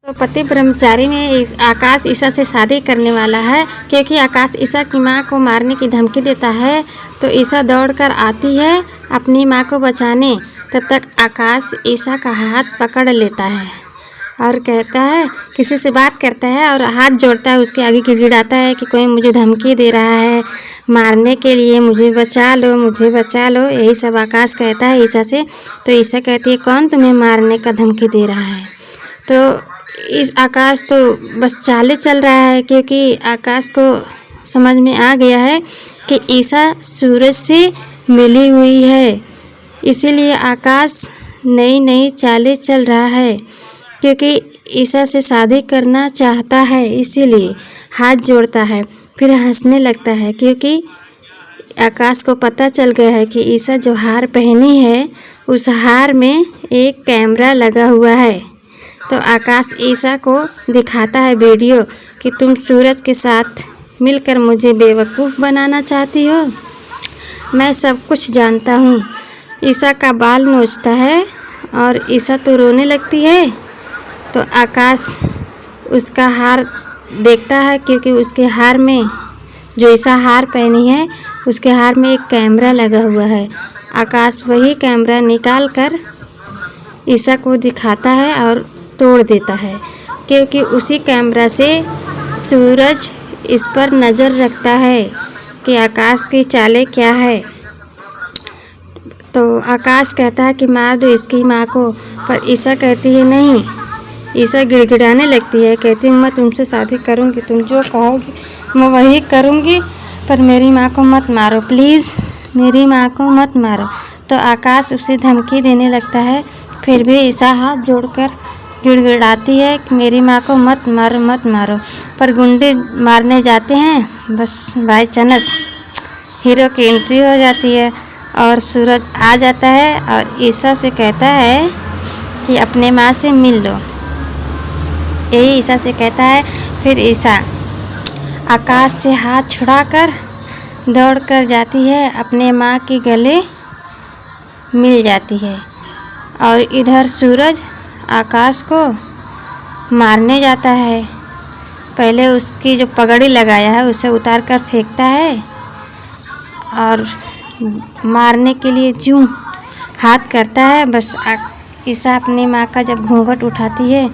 तो पति ब्रह्मचारी में आकाश ईसा से शादी करने वाला है, क्योंकि आकाश ईसा की मां को मारने की धमकी देता है। तो ईसा दौड़कर आती है अपनी मां को बचाने। तब तक आकाश ईसा का हाथ पकड़ लेता है और कहता है, किसी से बात करता है और हाथ जोड़ता है, उसके आगे गिड़गिड़ाता है कि कोई मुझे धमकी दे रहा है मारने के लिए, मुझे बचा लो, मुझे बचा लो। यही सब आकाश कहता है ईसा से। तो ईसा कहती है, कौन तुम्हें मारने का धमकी दे रहा है? तो इस आकाश तो बस चाले चल रहा है, क्योंकि आकाश को समझ में आ गया है कि ईसा सूरज से मिली हुई है। इसीलिए आकाश नई नई चालें चल रहा है, क्योंकि ईसा से शादी करना चाहता है। इसीलिए हाथ जोड़ता है, फिर हंसने लगता है, क्योंकि आकाश को पता चल गया है कि ईसा जो हार पहनी है उस हार में एक कैमरा लगा हुआ है। तो आकाश ईसा को दिखाता है वीडियो कि तुम सूरज के साथ मिलकर मुझे बेवकूफ़ बनाना चाहती हो, मैं सब कुछ जानता हूँ। ईसा का बाल नोचता है और ईसा तो रोने लगती है। तो आकाश उसका हार देखता है, क्योंकि उसके हार में, जो ईसा हार पहनी है उसके हार में एक कैमरा लगा हुआ है। आकाश वही कैमरा निकाल कर ईसा को दिखाता है और तोड़ देता है, क्योंकि उसी कैमरा से सूरज इस पर नज़र रखता है कि आकाश की चालें क्या है। तो आकाश कहता है कि मार दो इसकी माँ को, पर ईसा कहती है नहीं। ईसा गिड़गिड़ाने लगती है, कहती हूँ मैं तुमसे शादी करूँगी, तुम जो कहोगी मैं वही करूँगी, पर मेरी माँ को मत मारो, प्लीज़ मेरी माँ को मत मारो। तो आकाश उसे धमकी देने लगता है, फिर भी ईसा हाथ जोड़कर गिड़गिड़ाती है कि मेरी माँ को मत मारो, मत मारो। पर गुंडे मारने जाते हैं, बस बाय चांस हीरो की एंट्री हो जाती है और सूरज आ जाता है और ईसा से कहता है कि अपने माँ से मिल लो। यही ईसा से कहता है। फिर ईसा आकाश से हाथ छुड़ाकर दौड़ कर जाती है, अपने माँ के गले मिल जाती है। और इधर सूरज आकाश को मारने जाता है। पहले उसकी जो पगड़ी लगाया है उसे उतार कर फेंकता है और मारने के लिए जूं हाथ करता है। बस ईसा अपनी माँ का जब घूंघट उठाती है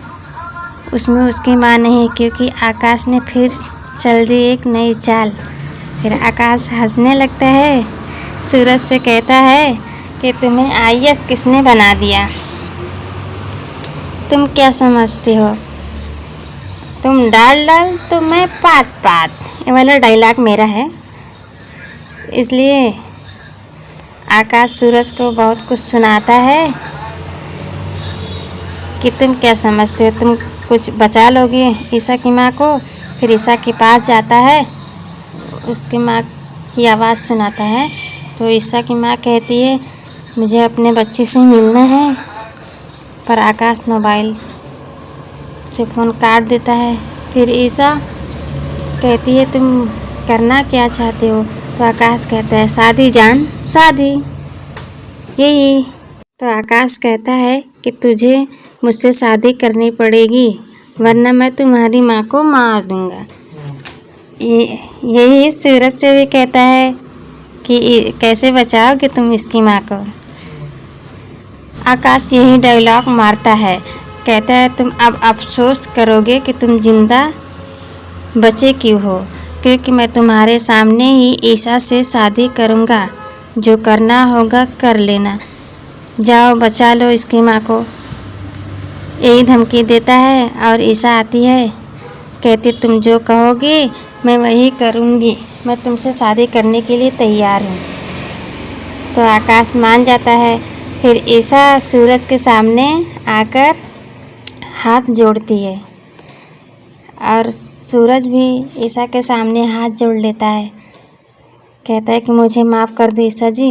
उसमें उसकी माँ नहीं, क्योंकि आकाश ने फिर चल दी एक नई चाल। फिर आकाश हंसने लगता है, सूरज से कहता है कि तुम्हें आईएएस किसने बना दिया? तुम क्या समझते हो? तुम डाल डाल तो मैं पात पात, ये वाला डायलॉग मेरा है। इसलिए आकाश सूरज को बहुत कुछ सुनाता है कि तुम क्या समझते हो, तुम कुछ बचा लोगे ईसा की माँ को। फिर ईसा के पास जाता है, उसकी माँ की आवाज़ सुनाता है। तो ईसा की माँ कहती है मुझे अपने बच्चे से मिलना है, पर आकाश मोबाइल से फ़ोन काट देता है। फिर ईसा कहती है तुम करना क्या चाहते हो? तो आकाश कहता है शादी जान, शादी, यही। तो आकाश कहता है कि तुझे मुझसे शादी करनी पड़ेगी, वरना मैं तुम्हारी माँ को मार दूँगा। यही सूरज से भी कहता है कि कैसे बचाओगे तुम इसकी माँ को। आकाश यही डायलॉग मारता है, कहता है तुम अब अफसोस करोगे कि तुम जिंदा बचे क्यों हो, क्योंकि मैं तुम्हारे सामने ही ईसा से शादी करूँगा, जो करना होगा कर लेना, जाओ बचा लो इसकी माँ को। यही धमकी देता है और ईसा आती है, कहती तुम जो कहोगे मैं वही करूँगी, मैं तुमसे शादी करने के लिए तैयार हूँ। तो आकाश मान जाता है। फिर ईसा सूरज के सामने आकर हाथ जोड़ती है और सूरज भी ईसा के सामने हाथ जोड़ लेता है, कहता है कि मुझे माफ़ कर दो ईसा जी,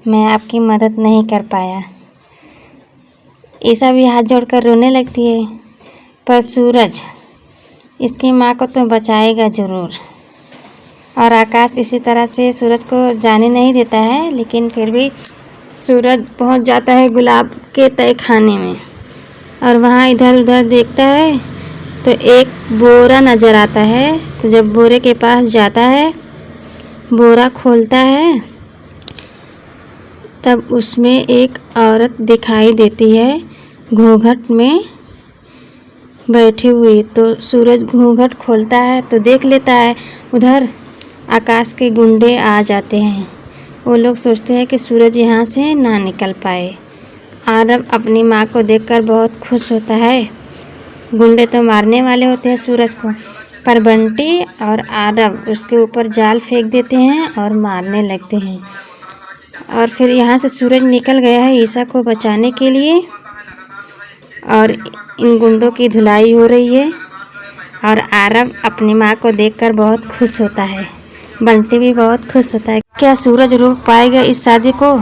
मैं आपकी मदद नहीं कर पाया। ईसा भी हाथ जोड़कर रोने लगती है, पर सूरज इसकी माँ को तो बचाएगा ज़रूर। और आकाश इसी तरह से सूरज को जाने नहीं देता है, लेकिन फिर भी सूरज पहुंच जाता है गुलाब के तय खाने में। और वहाँ इधर उधर देखता है तो एक बोरा नज़र आता है। तो जब बोरे के पास जाता है, बोरा खोलता है, तब उसमें एक औरत दिखाई देती है घूंघट में बैठी हुई। तो सूरज घूंघट खोलता है तो देख लेता है उधर आकाश के गुंडे आ जाते हैं। वो लोग सोचते हैं कि सूरज यहाँ से ना निकल पाए। आरव अपनी माँ को देखकर बहुत खुश होता है। गुंडे तो मारने वाले होते हैं सूरज को, पर बंटी और आरव उसके ऊपर जाल फेंक देते हैं और मारने लगते हैं। और फिर यहाँ से सूरज निकल गया है ईसा को बचाने के लिए, और इन गुंडों की धुलाई हो रही है। और आरव अपनी माँ को देखकर बहुत खुश होता है। बंटी भी बहुत खुश होता है। क्या सूरज रोक पाएगा इस शादी को?